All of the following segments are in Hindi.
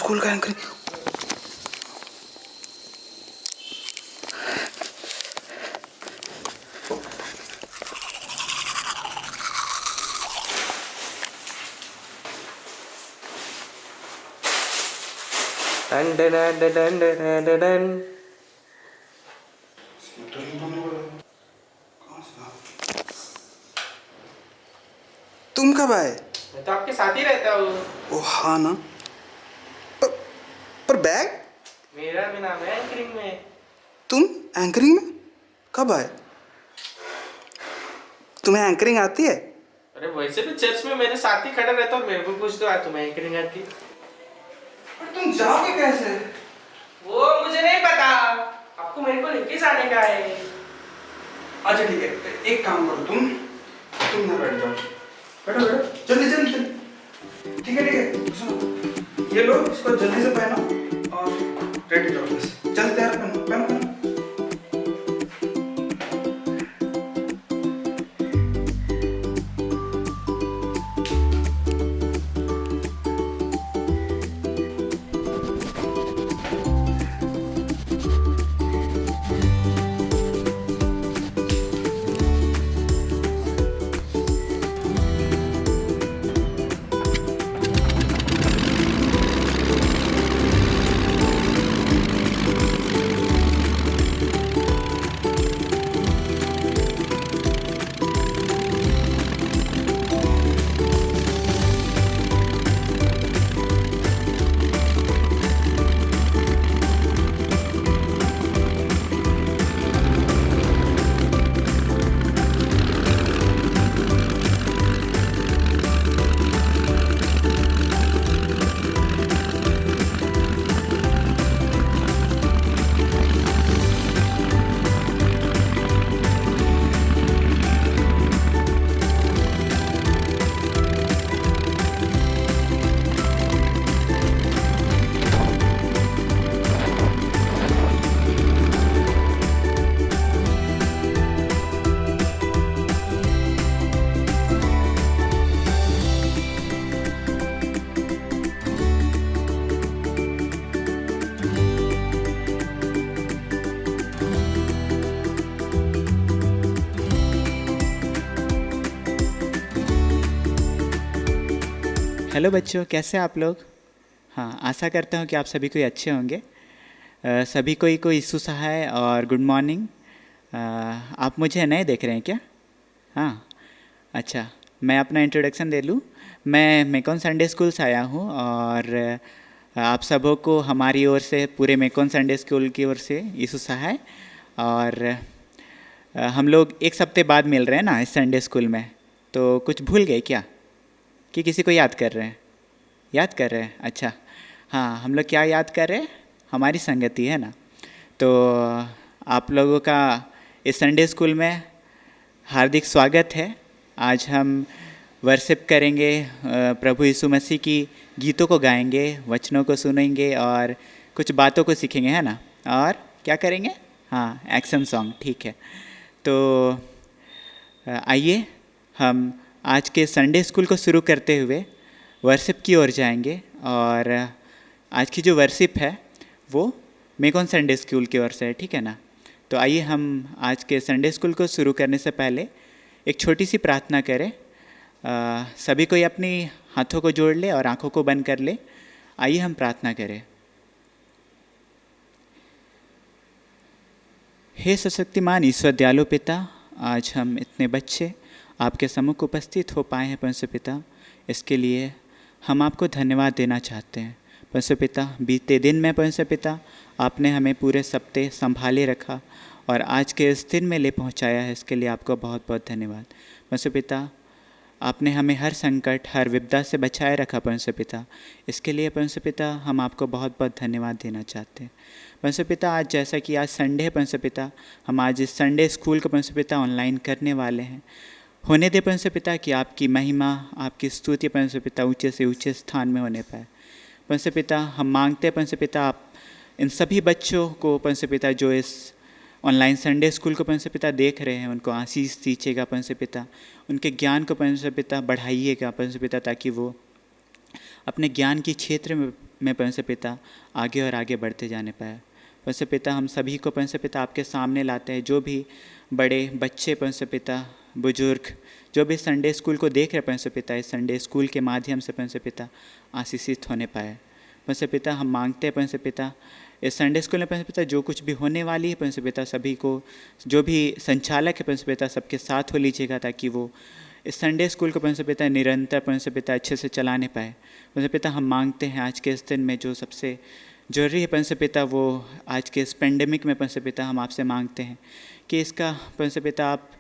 स्कूल का anchoring. Done done done done done done. तुम कब आए? मैं तो आपके साथ ही रहता हूँ। ओ हाँ ना, पर बैग मेरा भी नाम है एंकरिंग में। तुम एंकरिंग में कब आए? तुम्हें एंकरिंग आती है? अरे वैसे भी चर्च में मेरे साथ ही खड़ा रहता हूँ, मेरे को पूछ दो तुम्हें एंकरिंग आती? पर तुम जाओगे कैसे? वो मुझे नहीं पता, आपको मेरे को लेके जाने का है। अच्छा ठीक है, एक काम करो, तुम ना बैठ जाओ, बैठो बैठो, जल्दी जल्दी जल्दी। ठीक है सुनो, ये लो, इसको जल्दी से पहनो और रेडी रहो, बस जल्दी तैयार, पहनो पहनो पहनो। हेलो बच्चों, कैसे आप लोग? हाँ, आशा करता हूँ कि आप सभी कोई अच्छे होंगे। सभी को यीशु सहाय और गुड मॉर्निंग। आप मुझे नए देख रहे हैं क्या? हाँ, अच्छा, मैं अपना इंट्रोडक्शन दे लूँ। मैं मेकॉन संडे स्कूल से आया हूँ और आप सबों को हमारी ओर से, पूरे मेकॉन संडे स्कूल की ओर से यीशु सहाय। और हम लोग एक हफ्ते बाद मिल रहे हैं ना इस संडे स्कूल में, तो कुछ भूल गए क्या कि किसी को याद कर रहे हैं? याद कर रहे हैं? अच्छा, हाँ, हम लोग क्या याद कर रहे हैं? हमारी संगति है ना। तो आप लोगों का इस संडे स्कूल में हार्दिक स्वागत है। आज हम वर्शिप करेंगे, प्रभु यीशु मसीह की गीतों को गाएंगे, वचनों को सुनेंगे और कुछ बातों को सीखेंगे, है ना। और क्या करेंगे? हाँ, एक्शन सॉन्ग, ठीक है। तो आइए हम आज के संडे स्कूल को शुरू करते हुए वर्शिप की ओर जाएंगे। और आज की जो वर्शिप है वो मेकॉन संडे स्कूल की ओर से है, ठीक है ना। तो आइए हम आज के संडे स्कूल को शुरू करने से पहले एक छोटी सी प्रार्थना करें। सभी कोई अपनी हाथों को जोड़ ले और आंखों को बंद कर ले। आइए हम प्रार्थना करें। हे सशक्तिमान ईश्वर दयालु पिता, आज हम इतने बच्चे आपके सम्मुख उपस्थित हो पाए हैं परमेश्वर पिता, इसके लिए हम आपको धन्यवाद देना चाहते हैं परमेश्वर पिता। बीते दिन में परमेश्वर पिता आपने हमें पूरे सप्ताह संभाले रखा और आज के इस दिन में ले पहुंचाया है, इसके लिए आपका बहुत बहुत धन्यवाद परमेश्वर पिता। आपने हमें हर संकट, हर विपदा से बचाए रखा परमेश्वर पिता, इसके लिए परमेश्वर पिता हम आपको बहुत बहुत धन्यवाद देना चाहते हैं परमेश्वर पिता। आज जैसा कि आज संडे है परमेश्वर पिता, हम आज इस संडे स्कूल को परमेश्वर पिता ऑनलाइन करने वाले हैं। होने दे परमेश्वर पिता कि आपकी महिमा, आपकी स्तुति परमेश्वर पिता ऊंचे से ऊंचे स्थान में होने पाए परमेश्वर पिता। हम मांगते हैं परमेश्वर पिता आप इन सभी बच्चों को परमेश्वर पिता जो इस ऑनलाइन संडे स्कूल को परमेश्वर पिता देख रहे हैं, उनको आशीष दीजिएगा परमेश्वर पिता। उनके ज्ञान को परमेश्वर पिता बढ़ाइएगा परमेश्वर पिता, ताकि वो अपने ज्ञान के क्षेत्र में परमेश्वर पिता आगे और आगे बढ़ते जाने पाए। परमेश्वर पिता हम सभी को परमेश्वर पिता आपके सामने लाते हैं, जो भी बड़े बच्चे परमेश्वर पिता, बुजुर्ग जो भी संडे स्कूल को देख रहे परमेश्वर पिता, इस संडे स्कूल के माध्यम से परमेश्वर पिता आशीषित होने पाए। परमेश्वर पिता हम मांगते हैं परमेश्वर पिता इस संडे स्कूल में परमेश्वर पिता जो कुछ भी होने वाली है परमेश्वर पिता, सभी को जो भी संचालक है परमेश्वर पिता सबके साथ हो लीजिएगा, ताकि वो इस संडे स्कूल को परमेश्वर पिता निरंतर परमेश्वर पिता अच्छे से चलाने पाए। परमेश्वर पिता हम मांगते हैं आज के इस दिन में जो सबसे जरूरी है परमेश्वर पिता, वो आज के इस पेंडेमिक में परमेश्वर पिता हम आपसे मांगते हैं कि इसका परमेश्वर पिता आप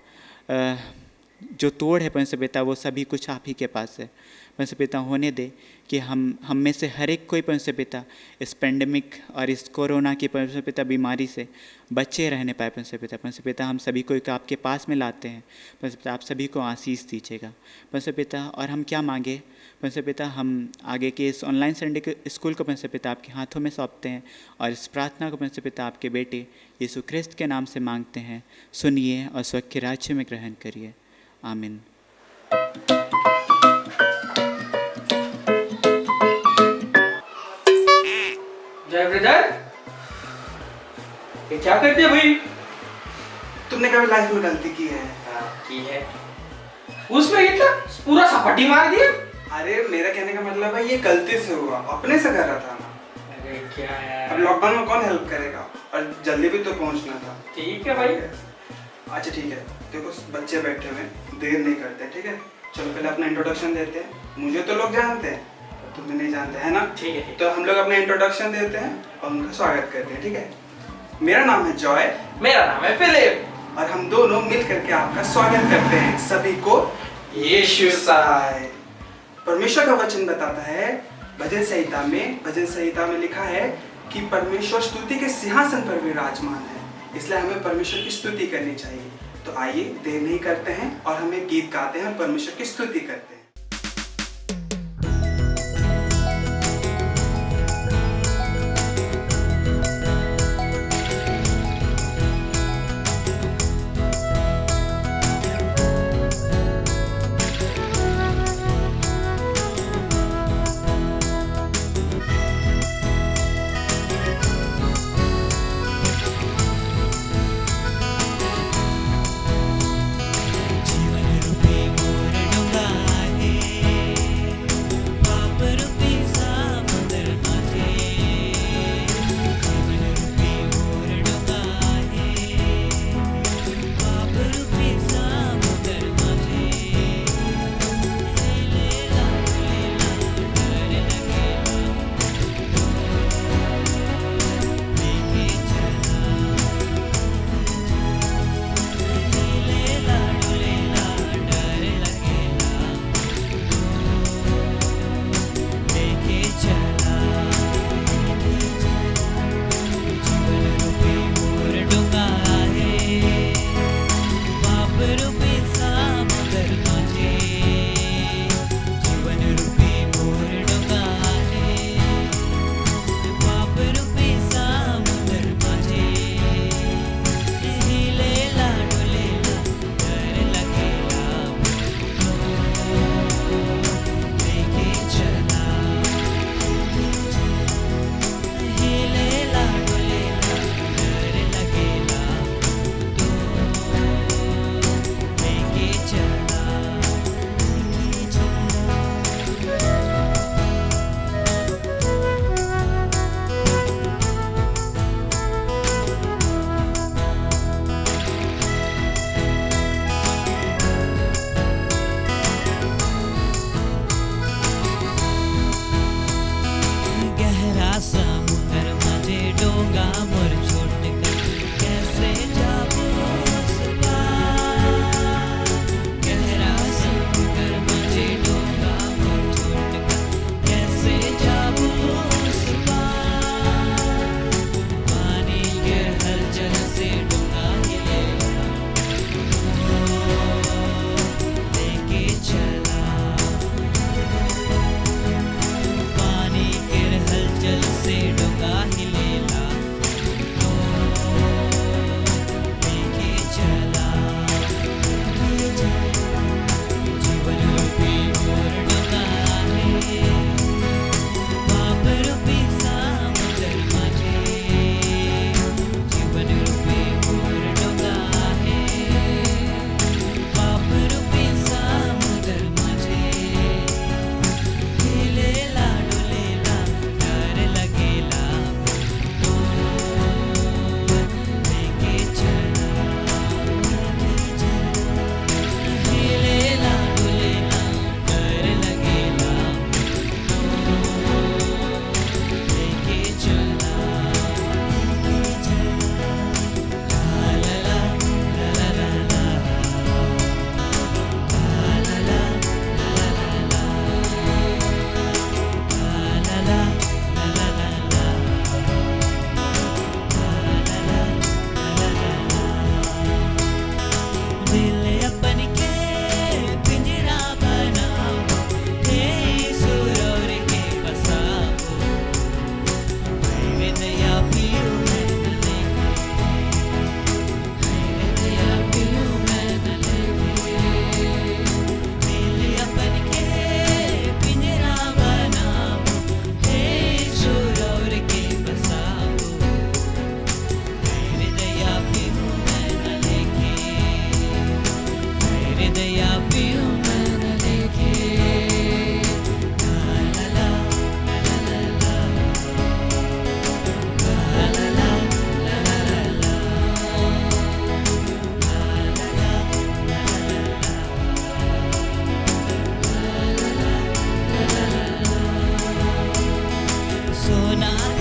जो तोड़ है परमेश्वर पिता वो सभी कुछ आप ही के पास है। परमेश्वर पिता होने दे कि हम में से हर एक कोई परमेश्वर पिता इस पेंडेमिक और इस कोरोना की परमेश्वर पिता बीमारी से बचे रहने पाए। परमेश्वर पिता हम सभी को आपके पास में लाते हैं। परमेश्वर पिता आप सभी को आशीष दीजिएगा परमेश्वर पिता। और हम क्या मांगे परमेश्वर पिता, हम आगे के इस ऑनलाइन संडे के स्कूल को परमेश्वर पिता आपके हाथों में सौंपते हैं और इस प्रार्थना को परमेश्वर पिता आपके बेटे यीशु ख्रिस्त के नाम से मांगते हैं। सुनिए और स्वर्ग के राज्य में ग्रहण करिए। आमीन। जय ब्रदर, ये क्या करते हो भाई? तुमने कभी लाइफ में गलती की है? की है। उसमें इतना पूरा सपाटी मार दिया। अरे मेरा कहने का मतलब है ये गलती से हुआ, अपने से कर रहा था ना। अरे क्या यार, अब लॉकडाउन में कौन हेल्प करेगा, और जल्दी भी तो पहुंचना था। ठीक है भाई। अच्छा ठीक है, देखो बच्चे बैठे हुए हैं, देर नहीं करते, ठीक है? चलो पहले अपना इंट्रोडक्शन देते हैं। मुझे तो लोग जानते हैं, तुम्हें नहीं जानते है ना? ठीक है। तो हम लोग अपना इंट्रोडक्शन देते हैं और उनका स्वागत करते हैं, ठीक है? मेरा नाम है जॉय। मेरा नाम है फिलिप। और हम दोनों मिल करके आपका स्वागत करते हैं सभी को यीशु साय। परमेश्वर का वचन बताता है भजन संहिता में लिखा है कि परमेश्वर स्तुति के सिंहासन पर विराजमान है, इसलिए हमें परमेश्वर की स्तुति करनी चाहिए। तो आइए देर नहीं करते हैं और हमें गीत गाते हैं और परमेश्वर की स्तुति करते हैं। जीवन रूपी मोर डोंगा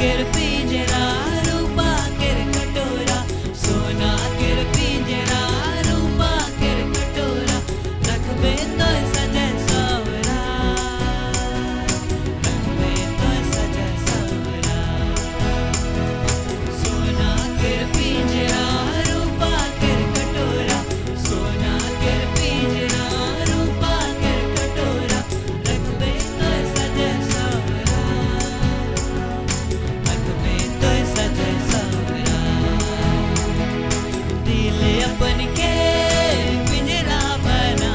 केर पिंजरा रूपा केर कटोरा सोना केर पिंजरा रूपा केर कटोरा रखबे तो सजे सवरा रखबे तो सजे सवरा सोना केर पिंजरा रूपा केर कटोरा सोना केर पिंजरा रूपा केर कटोरा रखबे तो सजे सवरा रखबे तो सजे सवरा दिल अपन के पिंजरा बना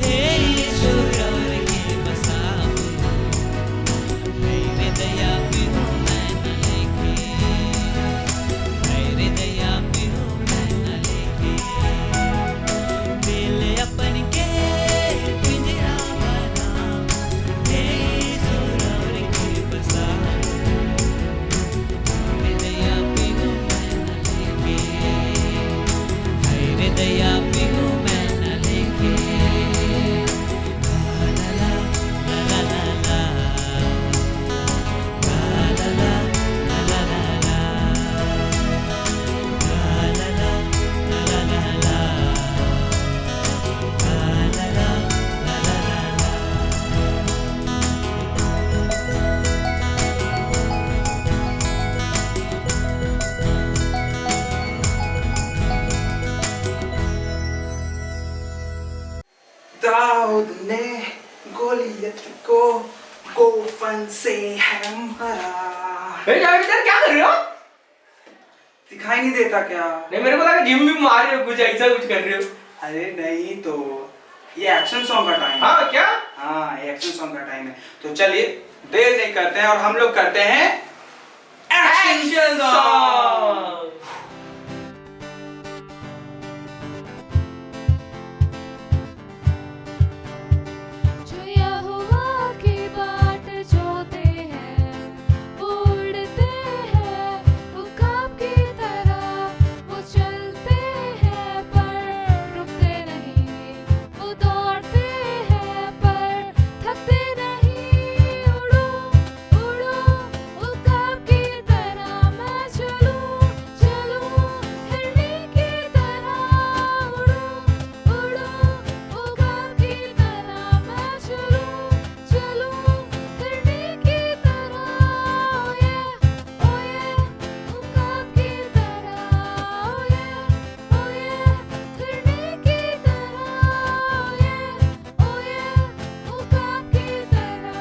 हे ईश्वर और के बसाओ मेरे दया भी हूँ मैं न लेके मेरे दया भी हूँ मैं न लेके दिल अपन के पिंजरा बना हे ईश्वर और के बसाओ मेरे दया भी हूँ मैं न लेके मेरे दया भी हूँ मैं न लेके ला ला ला ला ला ला ला ला ला ला ला ला ला ला ला ला दाऊद ने गोलियत को गोफन से है मरा। इधर क्या कर रहे हो? दिखाई नहीं देता क्या? नहीं, मेरे को लगा जिम भी मार रहे हो, कुछ ऐसा कुछ कर रहे हो। अरे नहीं तो ये एक्शन सॉन्ग का टाइम है। हाँ क्या? हाँ ये एक्शन सॉन्ग का टाइम है। तो चलिए देर नहीं करते हैं और हम लोग करते हैं एक्शन सॉन्ग। जो यहोवा की बाट जोते हैं वो उड़ते हैं, वो ख्वाब की तरह वो चलते हैं पर रुकते नहीं, वो दौड़ते हैं पर थकते नहीं। उड़ो उड़ो वो ख्वाब की तरह मैं चलूं चलूं हिरनी की तरह। उड़ो उड़ो वो ख्वाब की तरह मैं चलूं चलूं हिरनी की तरह। ओ ये वो ख्वाब की तरह। ओ ये हिरनी की तरह। ओ ये वो ख्वाब की तरह।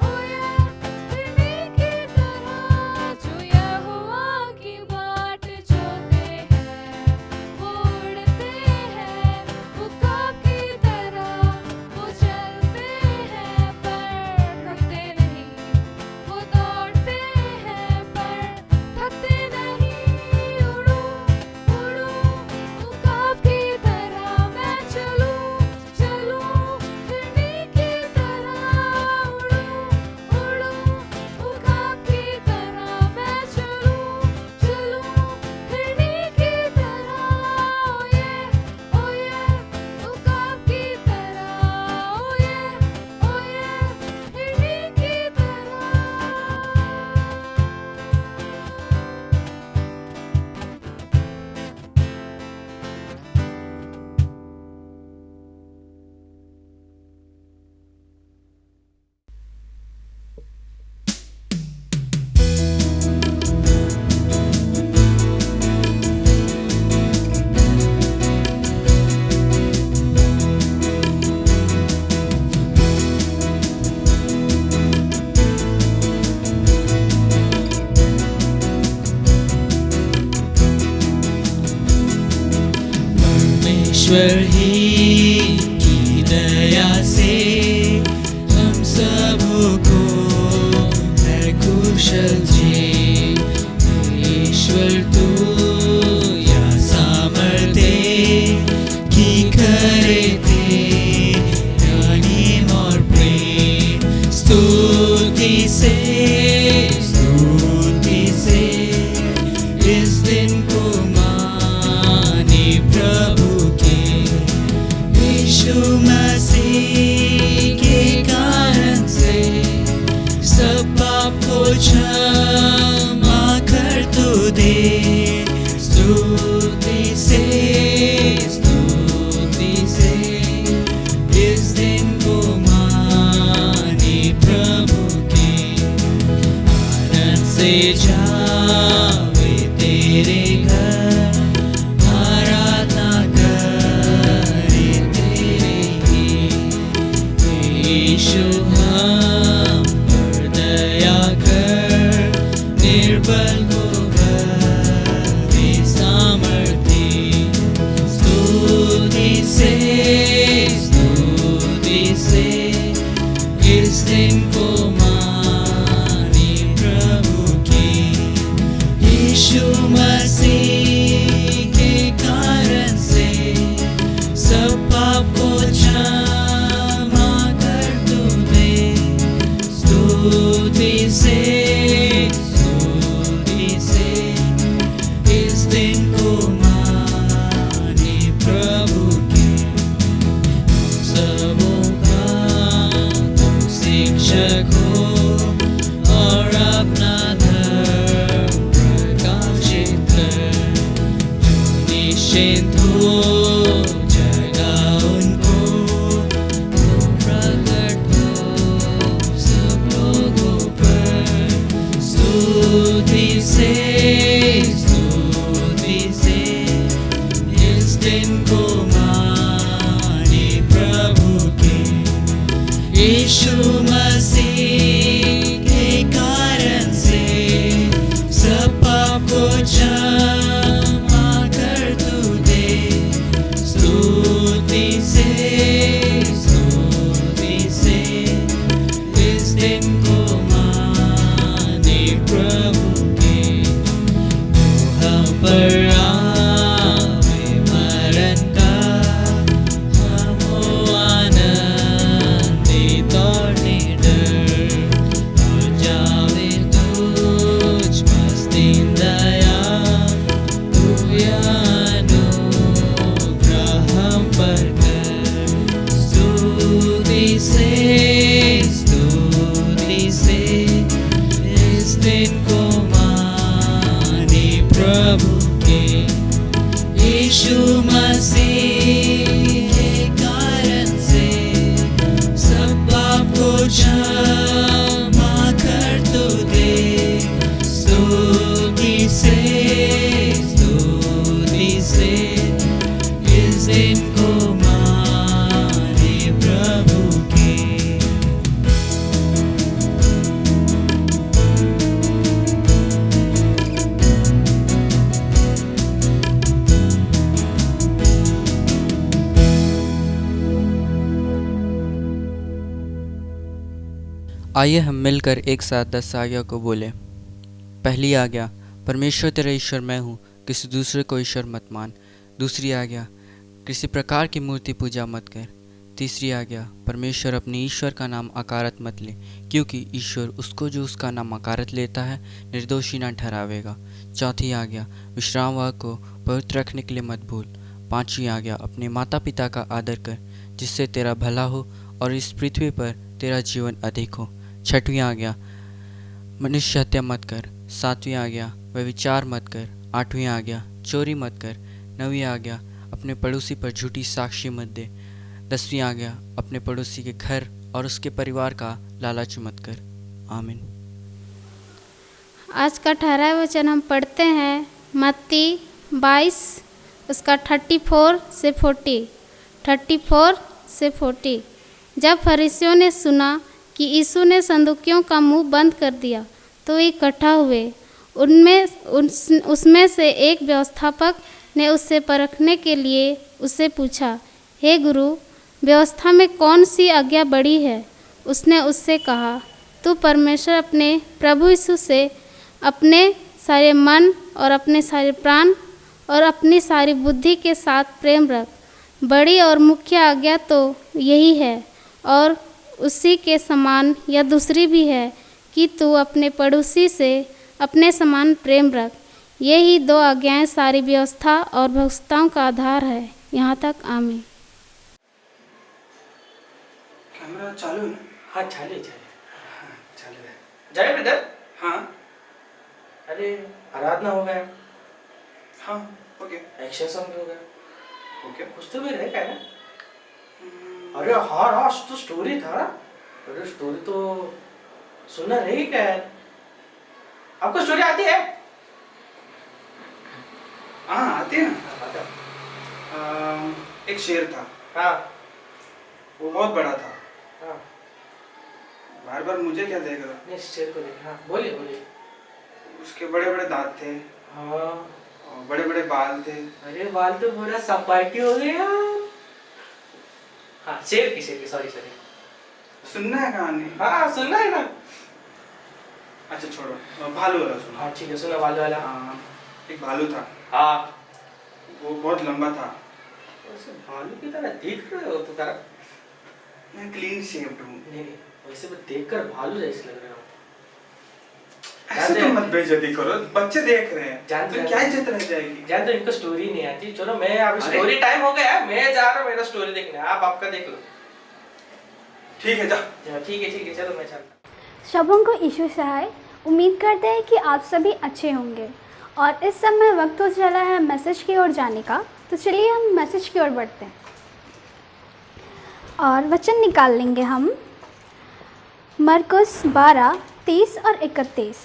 ओ ये हिरनी की तरह। जो यहोवा की बाट जोते हैं वो उड़ते हैं, वो ख्वाब की तरह वो चलते हैं पर रुकते नहीं, वो दौड़ते हैं पर थकते नहीं। उड़ो उड़ो वो ख्वाब की तरह मैं चलूं चलूं हिरनी की तरह। उड़ो उड़ो वो ख्वाब की तरह मैं चलूं चलूं हिरनी की तरह। ओ ये वो ख्वाब की तरह। ओ ये हिरनी की तरह। परमेश्वर ही की दया से हम सबको है कुशल जी। ईश्वर तू या सामर्थ्य की करे थे ज्ञानी और प्रेम स्तुति से इस दिन को माने प्रभु के यीशु मसीह के कारण से सब पाप को क्षमा कर तू दे। स्तुति से इस दिन को माने प्रभु के। आनंद से जावे तेरे घर, आराधना करे तेरे ही। यीशु हम पर दया कर, निर्बल को भरे सामर्थी। स्तुति से इस दिन को माने प्रभु की। यीशु मसीह के कारण से सब पाप को क्षमा कर तू दे। स्तुति से इस दिन को माने प्रभु की। सबों का तू शिक्षक हो और अपना धर्म प्रकाशित कर। जो निश्चिंत हो जगा उनको, तो प्रकट हो सब लोगों पर। स्तुति से इस दिन को माने प्रभु के। यीशु मसीह के कारण से सब पाप को क्षमा कर तू दे। स्तुति से इस दिन को माने प्रभु के। जो हम पर आवे मरण का, हम हो आनंदित और निडर। और जावे तुझ मस्ती दया, तू अनुग्रह हम पर कर। स्तुति से इस दिन को माने प्रभु के। यीशु मसीह के कारण से सब पाप को क्षमा कर तू दे। स्तुति से इस दिन को माने प्रभु के। आइए हम मिलकर एक साथ 10 आज्ञा को बोलें। पहली आज्ञा, परमेश्वर तेरा ईश्वर मैं हूँ, किसी दूसरे को ईश्वर मत मान। दूसरी आज्ञा, किसी प्रकार की मूर्ति पूजा मत कर। तीसरी आज्ञा, परमेश्वर अपने ईश्वर का नाम अकारत मत ले, क्योंकि ईश्वर उसको जो उसका नाम अकारत लेता है निर्दोषी न ठहरावेगा। चौथी आज्ञा, विश्रामवार को पवित्र रखने के लिए मत भूल। पांचवी आज्ञा, अपने माता पिता का आदर कर, जिससे तेरा भला हो और इस पृथ्वी पर तेरा जीवन अधिक हो। छठवीं आज्ञा, मनुष्य हत्या मत कर। सातवीं आज्ञा, व्यभिचार मत कर। आठवीं आज्ञा, चोरी मत कर। नवीं आज्ञा, अपने पड़ोसी पर झूठी साक्षी मत दे। 10वीं आज्ञा, अपने पड़ोसी के घर और उसके परिवार का लालच मत कर। आमीन। आज का 18वां वचन हम पढ़ते हैं मत्ती 22 उसका 34 से 40। जब फरीसियों ने सुना कि यीशु ने सदूकियों का मुंह बंद कर दिया तो इकट्ठा हुए। उसमें से एक व्यवस्थापक ने उससे परखने के लिए उससे पूछा, हे गुरु, व्यवस्था में कौन सी आज्ञा बड़ी है? उसने उससे कहा, तू परमेश्वर अपने प्रभु यीशु से अपने सारे मन और अपने सारे प्राण और अपनी सारी बुद्धि के साथ प्रेम रख। बड़ी और मुख्य आज्ञा तो यही है, और उसी के समान या दूसरी भी है कि तू अपने पड़ोसी से अपने समान प्रेम रख। यही 2 आज्ञाएं सारी व्यवस्था और भविष्यताओं का आधार है। यहाँ तक आमीन। कैमरा चालू है ना? हाँ चाले चालू है। जाए ब्रदर। हाँ अरे आराधना हो गया, हाँ ओके एक्शन सॉन्ग भी हो गया, ओके कुछ तो भी रहेगा ना। अरे हाँ हाँ तो स्टोरी था। अरे स्टोरी तो सुनना रहेगी क्या यार? आपको स्टोरी आती है? हाँ आती है ना। बताओ। एक शेर था, हाँ वो बहुत बड़ा था, हाँ बार बार मुझे क्या देख रहा, नहीं शेर को देख। हाँ बोलिए बोलिए। उसके बड़े बड़े दांत थे हाँ और बड़े बड़े बाल थे। अरे बाल तो पूरा सपाटी हो गया। हाँ शेर की सॉरी सॉरी। सुनना है कहानी? हाँ सुनना है ना। अच्छा छोड़ो, भालू वाला सुनो। हाँ ठीक है सुना बाल वाला। हाँ, एक भालू था, हाँ वो बहुत लंबा था। वैसे भालू की तरह दिख रहे हो तो तरह। मैं क्लीन शेप्ड हूँ। नहीं नहीं वैसे मैं देखकर भालू जैसे लग रहा हूँ। ऐसे तो मत बेइज्जती करो, बच्चे देख रहे हैं, जानते तो हैं। क्या इज्जत रह जाएगी? जान तो इनको स्टोरी नहीं आती। चलो मैं अभी अरे। स्टोरी टाइम हो गया है, मैं जा रहा हूँ मेरा स्टोरी देखने, आप आपका देख लो। ठीक है जा। ठीक है चलो मैं चलता। शबों को ईशु सहाय उम्मीद करते हैं कि आप सभी अच्छे होंगे और इस समय वक्त हो चला है मैसेज की ओर जाने का। तो चलिए हम मैसेज की ओर बढ़ते हैं और वचन निकाल लेंगे हम मरकुस 12 30 और 31।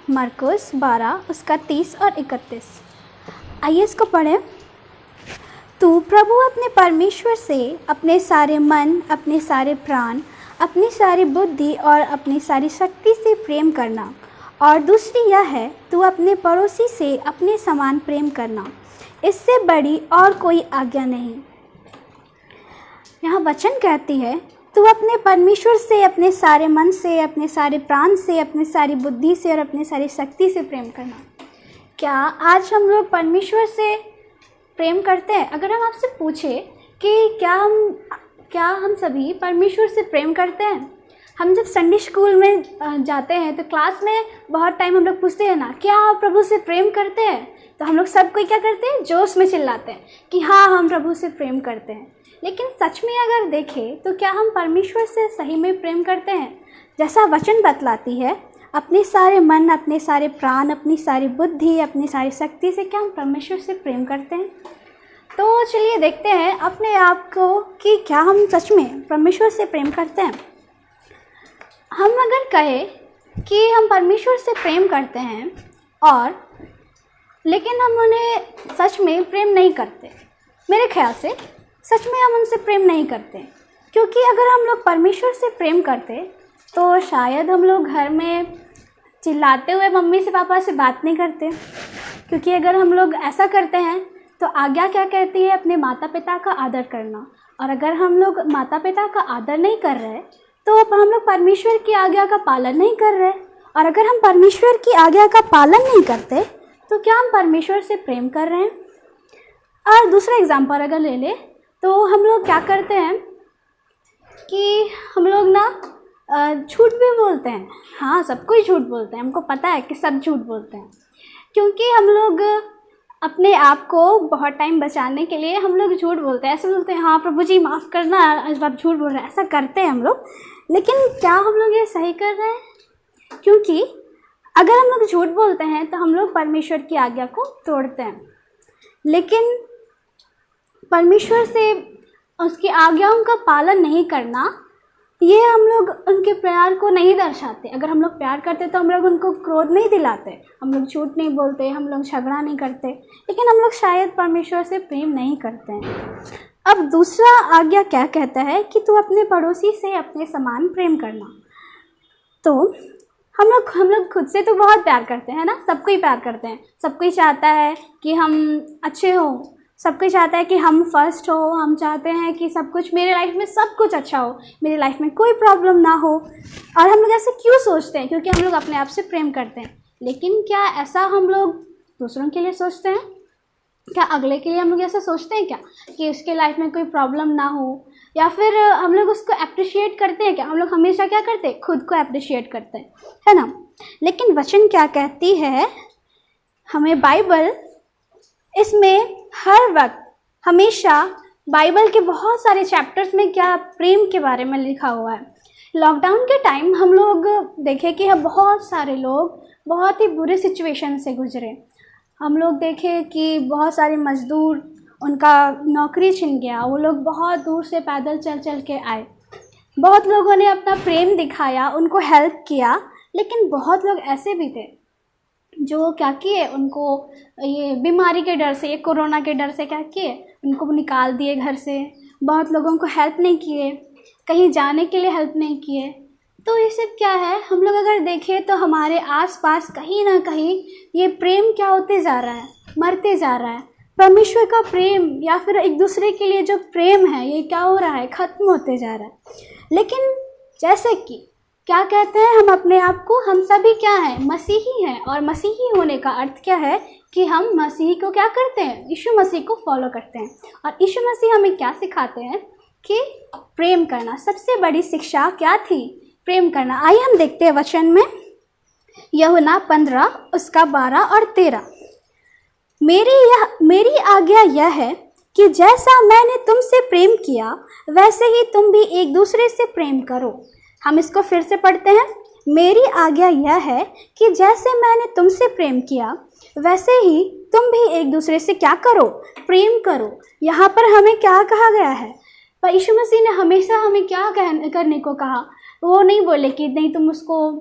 मरकुस 12 उसका 30 और 31। आइए इसको पढ़ें। तू प्रभु अपने परमेश्वर से अपने सारे मन, अपने सारे प्राण, अपनी सारी बुद्धि और अपनी सारी शक्ति से प्रेम करना। और दूसरी यह है, तू अपने पड़ोसी से अपने समान प्रेम करना। इससे बड़ी और कोई आज्ञा नहीं। यहाँ वचन कहती है तू अपने परमेश्वर से अपने सारे मन से, अपने सारे प्राण से, अपनी सारी बुद्धि से और अपनी सारी शक्ति से प्रेम करना। क्या आज हम लोग परमेश्वर से प्रेम करते हैं? अगर हम आपसे पूछे कि क्या हम सभी परमेश्वर से प्रेम करते हैं? हम जब संडे स्कूल में जाते हैं तो क्लास में बहुत टाइम हम लोग पूछते हैं ना, क्या आप प्रभु से प्रेम करते हैं? तो हम लोग सब कोई क्या करते हैं, जोश में चिल्लाते हैं कि हाँ हम प्रभु से प्रेम करते हैं। लेकिन सच में अगर देखें तो क्या हम परमेश्वर से सही में प्रेम करते हैं? जैसा वचन बतलाती है, अपने सारे मन, अपने सारे प्राण, अपनी सारी बुद्धि, अपनी सारी शक्ति से क्या हम परमेश्वर से प्रेम करते हैं? तो चलिए देखते हैं अपने आप को कि क्या हम सच में परमेश्वर से प्रेम करते हैं। हम अगर कहें कि हम परमेश्वर से प्रेम करते हैं और लेकिन हम उन्हें सच में प्रेम नहीं करते, मेरे ख्याल से सच में हम उनसे प्रेम नहीं करते। क्योंकि अगर हम लोग परमेश्वर से प्रेम करते तो शायद हम लोग घर में चिल्लाते हुए मम्मी से पापा से बात नहीं करते। क्योंकि अगर हम लोग ऐसा करते हैं तो आज्ञा क्या कहती है, अपने माता पिता का आदर करना। और अगर हम लोग माता पिता का आदर नहीं कर रहे तो हम लोग परमेश्वर की आज्ञा का पालन नहीं कर रहे। और अगर हम परमेश्वर की आज्ञा का पालन नहीं करते तो क्या हम परमेश्वर से प्रेम कर रहे हैं? और दूसरा एग्जाम्पल अगर ले ले तो हम लोग क्या करते हैं कि हम लोग ना झूठ भी बोलते हैं। हाँ सब कोई झूठ बोलते हैं, हमको पता है कि सब झूठ बोलते हैं। क्योंकि हम लोग अपने आप को बहुत टाइम बचाने के लिए हम लोग झूठ बोलते हैं। ऐसे बोलते हैं हाँ प्रभु जी माफ़ करना, इस बार झूठ बोल रहे हैं, ऐसा करते हैं हम लोग। लेकिन क्या हम लोग ये सही कर रहे हैं? क्योंकि अगर हम लोग झूठ बोलते हैं तो हम लोग परमेश्वर की आज्ञा को तोड़ते हैं। लेकिन परमेश्वर से उसकी आज्ञाओं का पालन नहीं करना, ये हम लोग उनके प्यार को नहीं दर्शाते। अगर हम लोग प्यार करते तो हम लोग उनको क्रोध नहीं दिलाते, हम लोग झूठ नहीं बोलते, हम लोग झगड़ा नहीं करते। लेकिन हम लोग शायद परमेश्वर से प्रेम नहीं करते हैं। अब दूसरा आज्ञा क्या कहता है कि तू अपने पड़ोसी से अपने समान प्रेम करना। तो हम लोग खुद से तो बहुत प्यार करते हैं ना, सबको ही प्यार करते हैं। सबको ही चाहता है कि हम अच्छे हों, सबको ही चाहता है कि हम फर्स्ट हो। हम चाहते हैं कि सब कुछ मेरे लाइफ में सब कुछ अच्छा हो, मेरी लाइफ में कोई प्रॉब्लम ना हो। और हम लोग ऐसे क्यों सोचते हैं? क्योंकि हम लोग अपने आप से प्रेम करते हैं। लेकिन क्या ऐसा हम लोग दूसरों के लिए सोचते हैं? क्या अगले के लिए हम लोग ऐसा सोचते हैं क्या कि उसके लाइफ में कोई प्रॉब्लम ना हो? या फिर हम लोग उसको अप्रिशिएट करते हैं क्या? हम लोग हमेशा क्या करते हैं, खुद को अप्रिशिएट करते हैं, है ना। लेकिन वचन क्या कहती है हमें, बाइबल इसमें हर वक्त हमेशा बाइबल के बहुत सारे चैप्टर्स में क्या प्रेम के बारे में लिखा हुआ है। लॉकडाउन के टाइम हम लोग देखे कि हम बहुत सारे लोग बहुत ही बुरे सिचुएशन से गुजरे। हम लोग देखे कि बहुत सारे मज़दूर, उनका नौकरी छिन गया, वो लोग बहुत दूर से पैदल चल चल के आए। बहुत लोगों ने अपना प्रेम दिखाया, उनको हेल्प किया, लेकिन बहुत लोग ऐसे भी थे जो क्या किए, उनको ये बीमारी के डर से, ये कोरोना के डर से क्या किए, उनको निकाल दिए घर से। बहुत लोगों को हेल्प नहीं किए, कहीं जाने के लिए हेल्प नहीं किए। तो ये सब क्या है, हम लोग अगर देखें तो हमारे आसपास कहीं ना कहीं ये प्रेम क्या होते जा रहा है, मरते जा रहा है। परमेश्वर का प्रेम या फिर एक दूसरे के लिए जो प्रेम है, ये क्या हो रहा है, ख़त्म होते जा रहा है। लेकिन जैसे कि क्या कहते हैं हम अपने आप को, हम सभी क्या हैं, मसीही हैं। और मसीही होने का अर्थ क्या है कि हम मसीही को क्या करते हैं, यीशु मसीह को फॉलो करते हैं। और यीशु मसीह हमें क्या सिखाते हैं कि प्रेम करना। सबसे बड़ी शिक्षा क्या थी, प्रेम करना। आइए हम देखते हैं वचन में, यूहन्ना 15 उसका 12 और 13। मेरी आज्ञा यह है कि जैसा मैंने तुमसे प्रेम किया वैसे ही तुम भी एक दूसरे से प्रेम करो। हम इसको फिर से पढ़ते हैं। मेरी आज्ञा यह है कि जैसे मैंने तुमसे प्रेम किया वैसे ही तुम भी एक दूसरे से क्या करो, प्रेम करो। यहाँ पर हमें क्या कहा गया है, पर यीशु मसीह ने हमेशा हमें क्या करने को कहा। वो नहीं बोले कि नहीं तुम उसको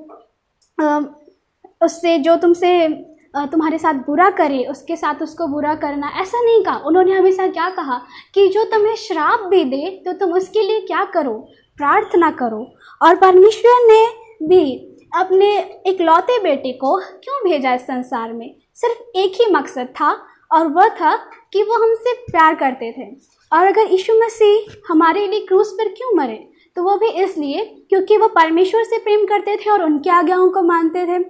उससे जो तुमसे तुम्हारे साथ बुरा करे उसके साथ उसको बुरा करना, ऐसा नहीं कहा। उन्होंने हमेशा क्या कहा कि जो तुम्हें श्राप भी दे तो तुम उसके लिए क्या करो, प्रार्थना करो। और परमेश्वर ने भी अपने इकलौते बेटे को क्यों भेजा इस संसार में, सिर्फ एक ही मकसद था, और वह था कि वो हमसे प्यार करते थे। और अगर यीशु मसीह हमारे लिए क्रूस पर क्यों मरे, तो वो भी इसलिए क्योंकि वो परमेश्वर से प्रेम करते थे और उनकी आज्ञाओं को मानते थे।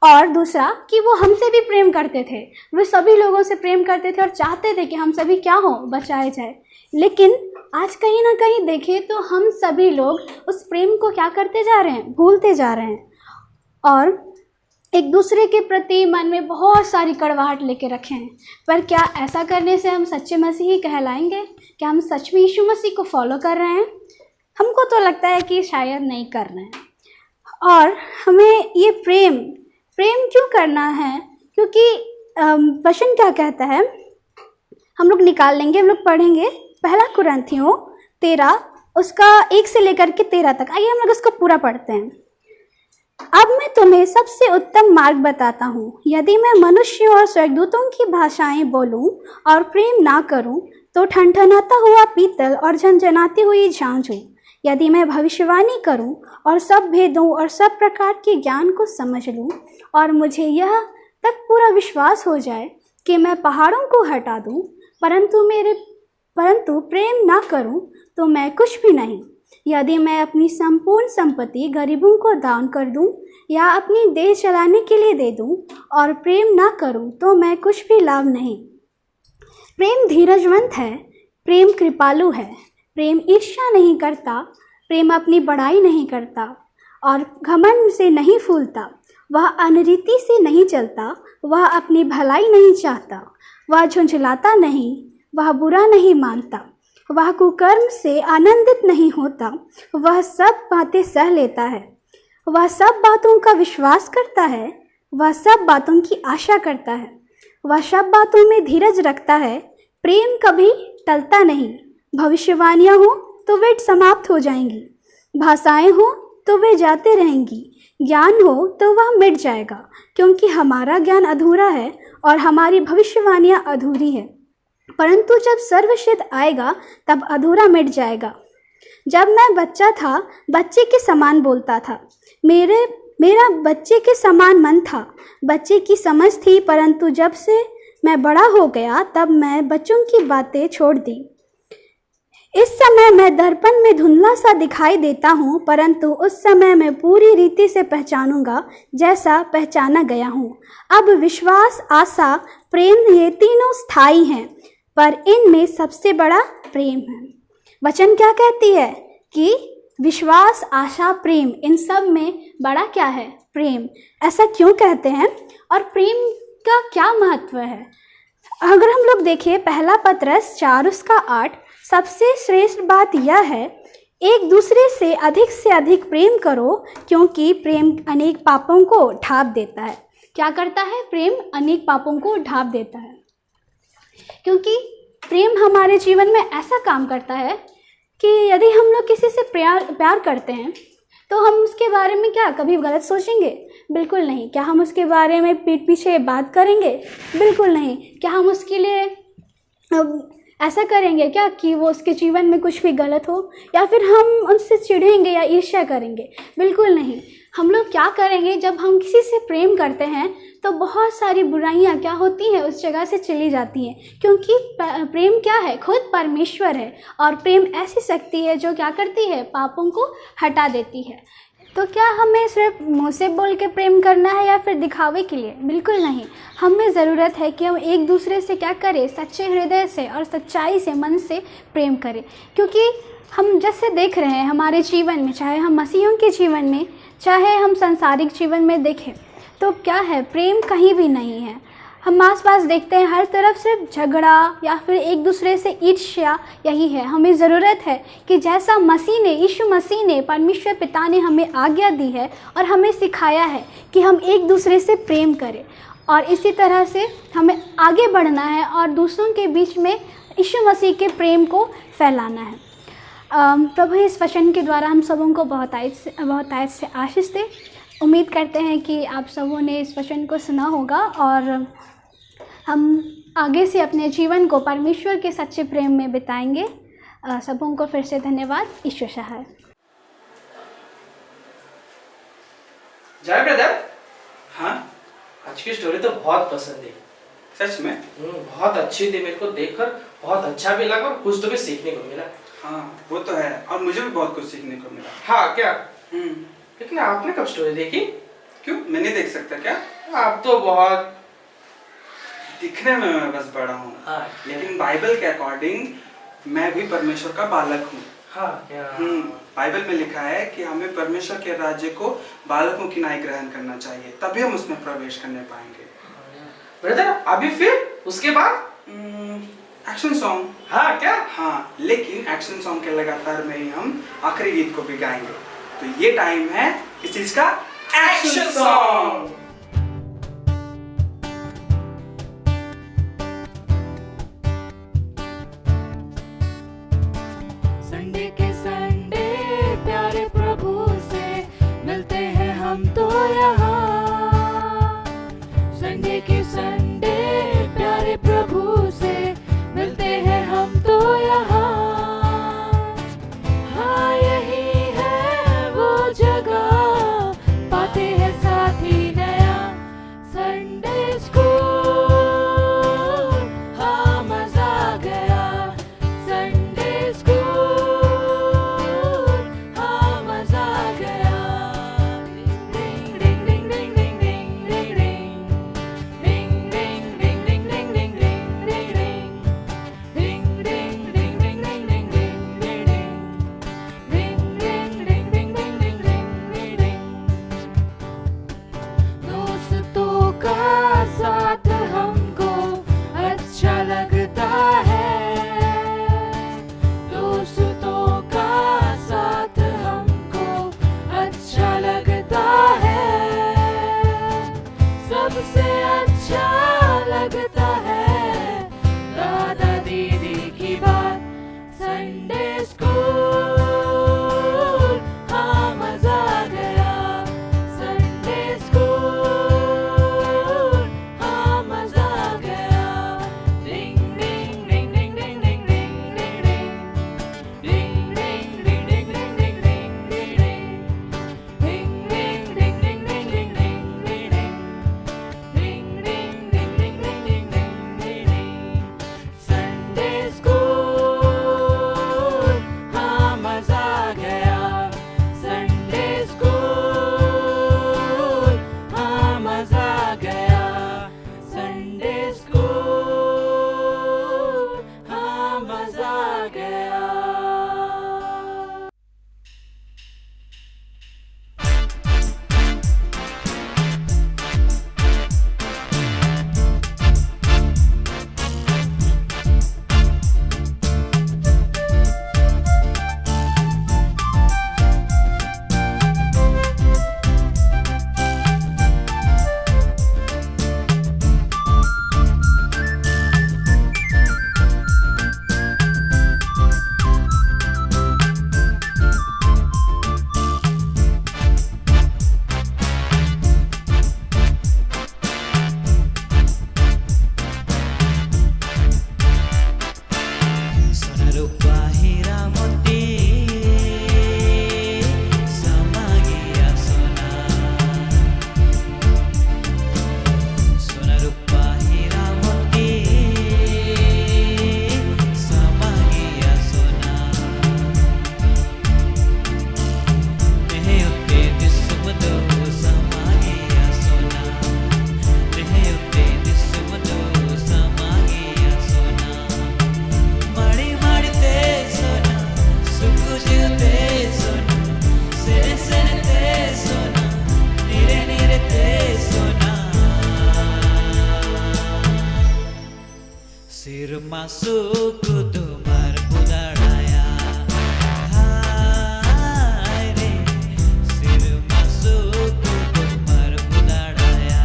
और दूसरा कि वो हमसे भी प्रेम करते थे, वे सभी लोगों से प्रेम करते थे और चाहते थे कि हम सभी क्या हो, बचाए जाए। लेकिन आज कहीं ना कहीं देखें तो हम सभी लोग उस प्रेम को क्या करते जा रहे हैं, भूलते जा रहे हैं। और एक दूसरे के प्रति मन में बहुत सारी कड़वाहट लेके रखे हैं। पर क्या ऐसा करने से हम सच्चे मसीही कहलाएंगे? क्या हम सच में यीशु मसीह को फॉलो कर रहे हैं? हमको तो लगता है कि शायद नहीं कर रहे हैं। और हमें ये प्रेम क्यों करना है, क्योंकि वचन क्या कहता है, हम लोग निकाल लेंगे, हम लोग पढ़ेंगे। पहला कुरिन्थियों 13 उसका 1 से लेकर के 13 तक। आइए हम लोग इसको पूरा पढ़ते हैं। अब मैं तुम्हें सबसे उत्तम मार्ग बताता हूँ। यदि मैं मनुष्यों और स्वर्गदूतों की भाषाएं बोलूं और प्रेम ना करूं तो ठनठनाता हुआ पीतल और झनझनाती हुई झांझ हूँ। यदि मैं भविष्यवाणी करूं और सब भेदों और सब प्रकार के ज्ञान को समझ लूं और मुझे यह तक पूरा विश्वास हो जाए कि मैं पहाड़ों को हटा दूं, परंतु प्रेम ना करूं तो मैं कुछ भी नहीं। यदि मैं अपनी संपूर्ण संपत्ति गरीबों को दान कर दूं या अपनी देह चलाने के लिए दे दूं और प्रेम ना करूं तो मैं कुछ भी लाभ नहीं। प्रेम धीरजवंत है, प्रेम कृपालु है, प्रेम ईर्ष्या नहीं करता, प्रेम अपनी बड़ाई नहीं करता और घमंड से नहीं फूलता। वह अनरीति से नहीं चलता, वह अपनी भलाई नहीं चाहता, वह झुंझलाता नहीं, वह बुरा नहीं मानता, वह कुकर्म से आनंदित नहीं होता, वह सब बातें सह लेता है, वह सब बातों का विश्वास करता है, वह सब बातों की आशा करता है, वह सब बातों में धीरज रखता है। प्रेम कभी टलता नहीं। भविष्यवाणियाँ हो तो वे समाप्त हो जाएंगी, भाषाएं हो तो वे जाते रहेंगी, ज्ञान हो तो वह मिट जाएगा, क्योंकि हमारा ज्ञान अधूरा है और हमारी भविष्यवाणियाँ अधूरी है। परंतु जब सर्वसिद्ध आएगा तब अधूरा मिट जाएगा। जब मैं बच्चा था बच्चे के समान बोलता था, मेरा बच्चे के समान मन था, बच्चे की समझ थी। परंतु जब से मैं बड़ा हो गया तब मैं बच्चों की बातें छोड़ दी। इस समय मैं दर्पण में धुंधला सा दिखाई देता हूँ, परंतु उस समय मैं पूरी रीति से पहचानूंगा जैसा पहचाना गया हूँ। अब विश्वास, आशा, प्रेम ये तीनों स्थायी हैं, पर इनमें सबसे बड़ा प्रेम है। वचन क्या कहती है कि विश्वास, आशा, प्रेम, इन सब में बड़ा क्या है, प्रेम। ऐसा क्यों कहते हैं और प्रेम का क्या महत्व है? अगर हम लोग देखें पहला पत्रस 4 उसका 8, सबसे श्रेष्ठ बात यह है एक दूसरे से अधिक प्रेम करो, क्योंकि प्रेम अनेक पापों को ढाँप देता है। क्या करता है? प्रेम अनेक पापों को ढाँप देता है। क्योंकि प्रेम हमारे जीवन में ऐसा काम करता है कि यदि हम लोग किसी से प्यार करते हैं तो हम उसके बारे में क्या कभी गलत सोचेंगे? बिल्कुल नहीं। क्या हम उसके बारे में पीठ पीछे बात करेंगे? बिल्कुल नहीं। क्या हम उसके लिए ऐसा करेंगे क्या कि वो उसके जीवन में कुछ भी गलत हो, या फिर हम उनसे चिढ़ेंगे या ईर्ष्या करेंगे? बिल्कुल नहीं। हम लोग क्या करेंगे, जब हम किसी से प्रेम करते हैं तो बहुत सारी बुराइयां क्या होती हैं, उस जगह से चली जाती हैं। क्योंकि प्रेम क्या है? खुद परमेश्वर है, और प्रेम ऐसी शक्ति है जो क्या करती है? पापों को हटा देती है। तो क्या हमें सिर्फ मुँह से बोल के प्रेम करना है या फिर दिखावे के लिए? बिल्कुल नहीं। हमें ज़रूरत है कि हम एक दूसरे से क्या करें? सच्चे हृदय से और सच्चाई से, मन से प्रेम करें। क्योंकि हम जैसे देख रहे हैं हमारे जीवन में, चाहे हम मसीहों के जीवन में, चाहे हम सांसारिक जीवन में देखें, तो क्या है? प्रेम कहीं भी नहीं है। हम आस पास देखते हैं हर तरफ सिर्फ झगड़ा या फिर एक दूसरे से ईर्ष्या, यही है। हमें ज़रूरत है कि जैसा यीशु मसीह ने, परमेश्वर पिता ने हमें आज्ञा दी है और हमें सिखाया है कि हम एक दूसरे से प्रेम करें, और इसी तरह से हमें आगे बढ़ना है और दूसरों के बीच में यीशु मसीह के प्रेम को फैलाना है। प्रभु इस वचन के द्वारा हम सबों को बहुत आयत से आशीष दे। उम्मीद करते हैं कि आप सबों ने इस वचन को सुना होगा और हम आगे से अपने जीवन को परमेश्वर के सच्चे प्रेम में बिताएंगे। सबों को फिर से धन्यवाद। ईश्वर सहाय। जय ब्रदर। हाँ, आज की स्टोरी तो बहुत पसंद है। सच में? बहुत अच्छी थी। मेरे को देखकर बहुत अच्छा भी लगा और कुछ तो भी सीखने को मिला। हाँ, वो तो है, और मुझे भी बहुत कुछ सीखने को मिला। हाँ क्या? लेकिन आपने कब स्टोरी देखी? क्यों, मैं नहीं देख सकता क्या? आप तो बहुत दिखने में मैं बस बड़ा हूँ। हाँ, लेकिन बाइबल के अकॉर्डिंग मैं भी परमेश्वर का बालक हूँ। हाँ क्या? बाइबल में लिखा है कि हमें परमेश्वर के राज्य को बालकों की नाई ग्रहण करना चाहिए, तभी हम उसमें प्रवेश करने पाएंगे। ब्रदर अभी फिर उसके बाद एक्शन सॉन्ग। हाँ क्या? हाँ, लेकिन एक्शन सॉन्ग के लगातार में ही हम आखिरी गीत को भी गाएंगे। तो ये टाइम है इस चीज का एक्शन सॉन्ग। संडे के संडे प्यारे प्रभु से मिलते हैं हम तो यहाँ। संडे के संडे प्यारे प्रभु से मिलते हैं हम तो यहाँ। हाँ, यही है वो जगह, पाते हैं साथी नया संडे स्कूल। हाँ, मजा आ गया संडे स्कूल। हाँ, मजा आ गया। डिंग डिंग डिंग डिंग डिंग डिंग डिंग डिंग masuk kudu marpudadaya. Hai re, sir masuk kudu marpudadaya.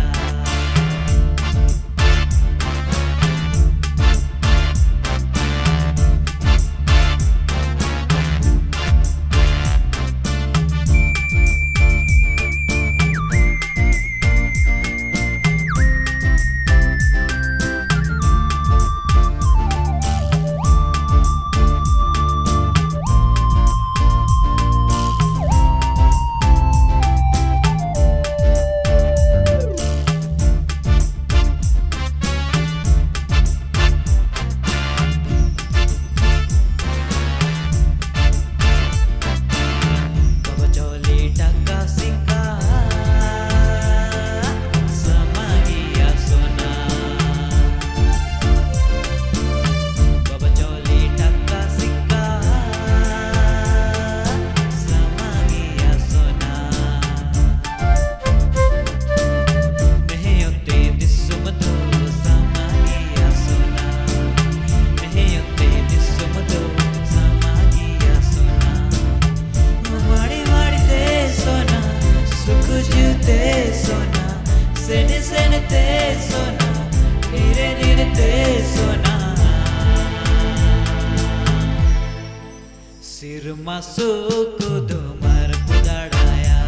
Sir masuk kudu marpudadaya.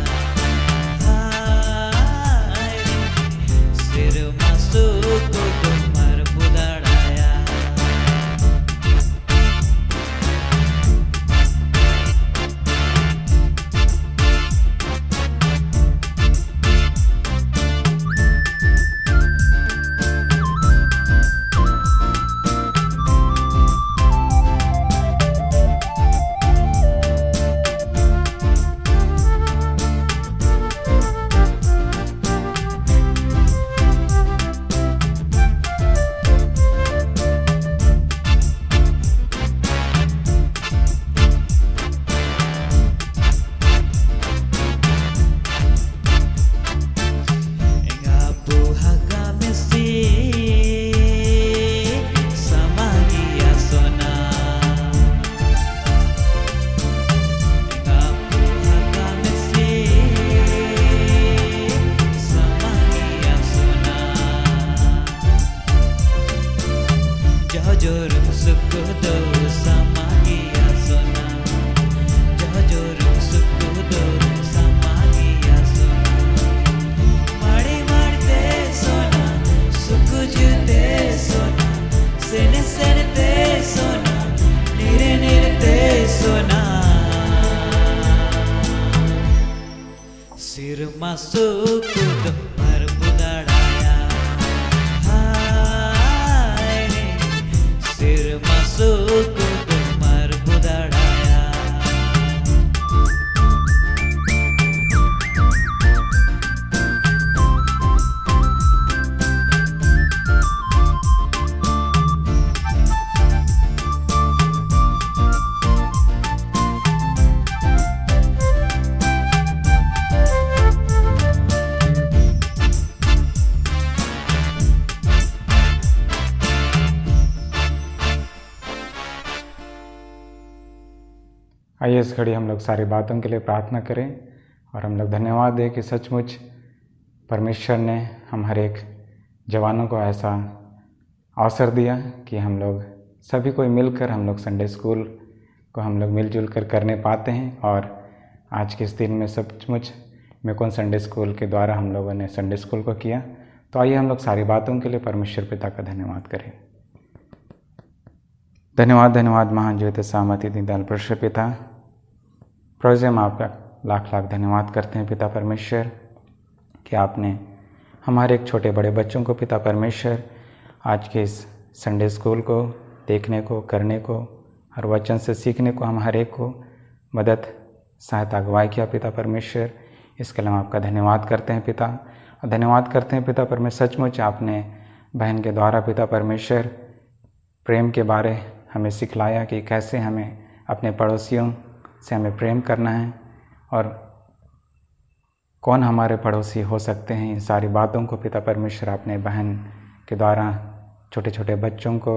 Hai re, sir masuk kudu marpudadaya. Sir masuk kudu marpudadaya. Hai re, sir masuk kudu marpudadaya. आइए इस घड़ी हम लोग सारी बातों के लिए प्रार्थना करें और हम लोग धन्यवाद दें कि सचमुच परमेश्वर ने हम हर एक जवानों को ऐसा अवसर दिया कि हम लोग सभी कोई मिलकर हम लोग संडे स्कूल को हम लोग मिलजुल कर करने पाते हैं। और आज के इस दिन में सचमुच मेकोन संडे स्कूल के द्वारा हम लोगों ने संडे स्कूल को किया। तो आइए हम लोग सारी बातों के लिए परमेश्वर पिता का धन्यवाद करें। धन्यवाद धन्यवाद महान ज्योति सामर्थ्य दीनदयाल परमेश्वर पिता, प्रभु हम आपका लाख लाख धन्यवाद करते हैं पिता परमेश्वर कि आपने हमारे एक छोटे बड़े बच्चों को पिता परमेश्वर आज के इस संडे स्कूल को देखने को, करने को, हर वचन से सीखने को हम हर एक को मदद सहायता अगुवाई किया पिता परमेश्वर। इसके लिए हम आपका धन्यवाद करते हैं पिता, और धन्यवाद करते हैं पिता परमेश्वर सचमुच आपने बहन के द्वारा पिता परमेश्वर प्रेम के बारे हमें सिखलाया कि कैसे हमें अपने पड़ोसियों से हमें प्रेम करना है और कौन हमारे पड़ोसी हो सकते हैं। इन सारी बातों को पिता परमेश्वर आपने बहन के द्वारा छोटे छोटे बच्चों को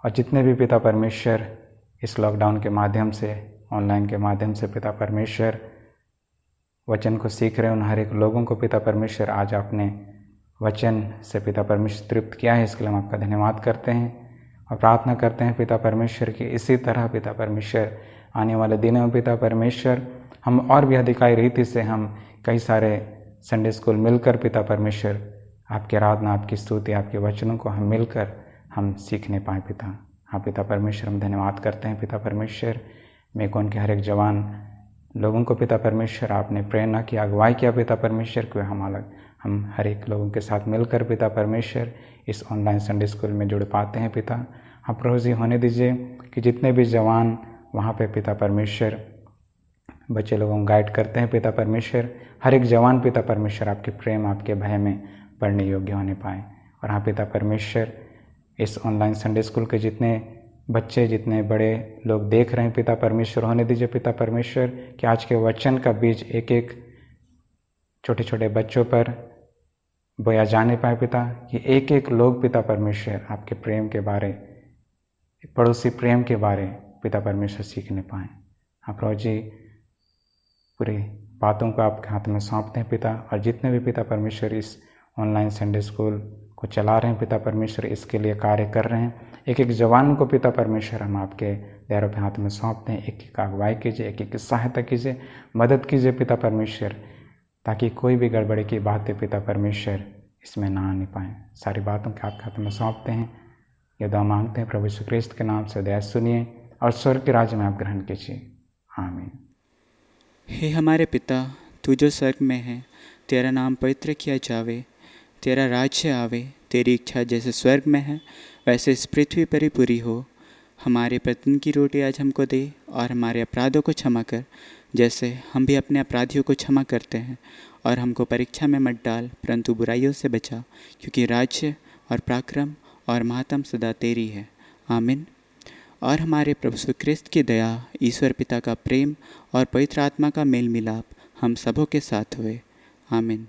और जितने भी पिता परमेश्वर इस लॉकडाउन के माध्यम से, ऑनलाइन के माध्यम से पिता परमेश्वर वचन को सीख रहे हैं, उन हर एक लोगों को पिता परमेश्वर आज आपने वचन से पिता परमेश्वर तृप्त किया है, इसके लिए हम आपका धन्यवाद करते हैं और प्रार्थना करते हैं पिता परमेश्वर की इसी तरह पिता परमेश्वर आने वाले दिनों में पिता परमेश्वर हम और भी अधिकारी रीति से हम कई सारे संडे स्कूल मिलकर पिता परमेश्वर आपकी आराधना, आपकी स्तुति, आपके वचनों को हम मिलकर हम सीखने पाएँ पिता। हाँ पिता परमेश्वर, हम धन्यवाद करते हैं पिता परमेश्वर। मेकोन के हर एक जवान लोगों को पिता परमेश्वर आपने प्रेरणा की, अगुवाई किया पिता परमेश्वर कि हम हर एक लोगों के साथ मिलकर पिता परमेश्वर इस ऑनलाइन संडे स्कूल में जुड़ पाते हैं पिता। आप प्रभु जी होने दीजिए कि जितने भी जवान वहाँ पे पिता परमेश्वर बच्चे लोगों को गाइड करते हैं पिता परमेश्वर, हर एक जवान पिता परमेश्वर आपके प्रेम, आपके भय में पढ़ने योग्य होने पाए। और हाँ पिता परमेश्वर, इस ऑनलाइन संडे स्कूल के जितने बच्चे, जितने बड़े लोग देख रहे हैं पिता परमेश्वर, होने दीजिए पिता परमेश्वर कि आज के वचन का बीज एक एक छोटे छोटे बच्चों पर बोया जाने पाए पिता, कि एक एक लोग पिता परमेश्वर आपके प्रेम के बारे, पड़ोसी प्रेम के बारे पिता परमेश्वर सीखने पाएँ। हाँ प्रभु जी, पूरी बातों को आपके हाथ में सौंपते हैं पिता, और जितने भी पिता परमेश्वर इस ऑनलाइन संडे स्कूल को चला रहे हैं पिता परमेश्वर, इसके लिए कार्य कर रहे हैं, एक एक जवान को पिता परमेश्वर हम आपके पैरों पे हाथ में सौंपते हैं। एक एक अगुवाई कीजिए, एक एक की सहायता कीजिए, मदद कीजिए पिता परमेश्वर, ताकि कोई भी गड़बड़ी की बातें पिता परमेश्वर इसमें ना आने पाएँ। सारी बातों के आपके हाथ में सौंपते हैं। ये दुआ मांगते हैं प्रभु यीशु क्रिस्त के नाम से, दया सुनिए और स्वर्ग के राज्य में आप ग्रहण कीजिए। आमीन। हे हमारे पिता, तू जो स्वर्ग में है, तेरा नाम पवित्र किया जावे, तेरा राज्य आवे, तेरी इच्छा जैसे स्वर्ग में है वैसे इस पृथ्वी पर ही पूरी हो। हमारे प्रतिदिन की रोटी आज हमको दे, और हमारे अपराधों को क्षमा कर जैसे हम भी अपने अपराधियों को क्षमा करते हैं, और हमको परीक्षा में मत डाल परंतु बुराइयों से बचा, क्योंकि राज्य और पराक्रम और महात्म सदा तेरी है। आमीन। और हमारे प्रभु यीशु क्रिस्त की दया, ईश्वर पिता का प्रेम और पवित्र आत्मा का मेल मिलाप हम सबों के साथ हुए। आमीन।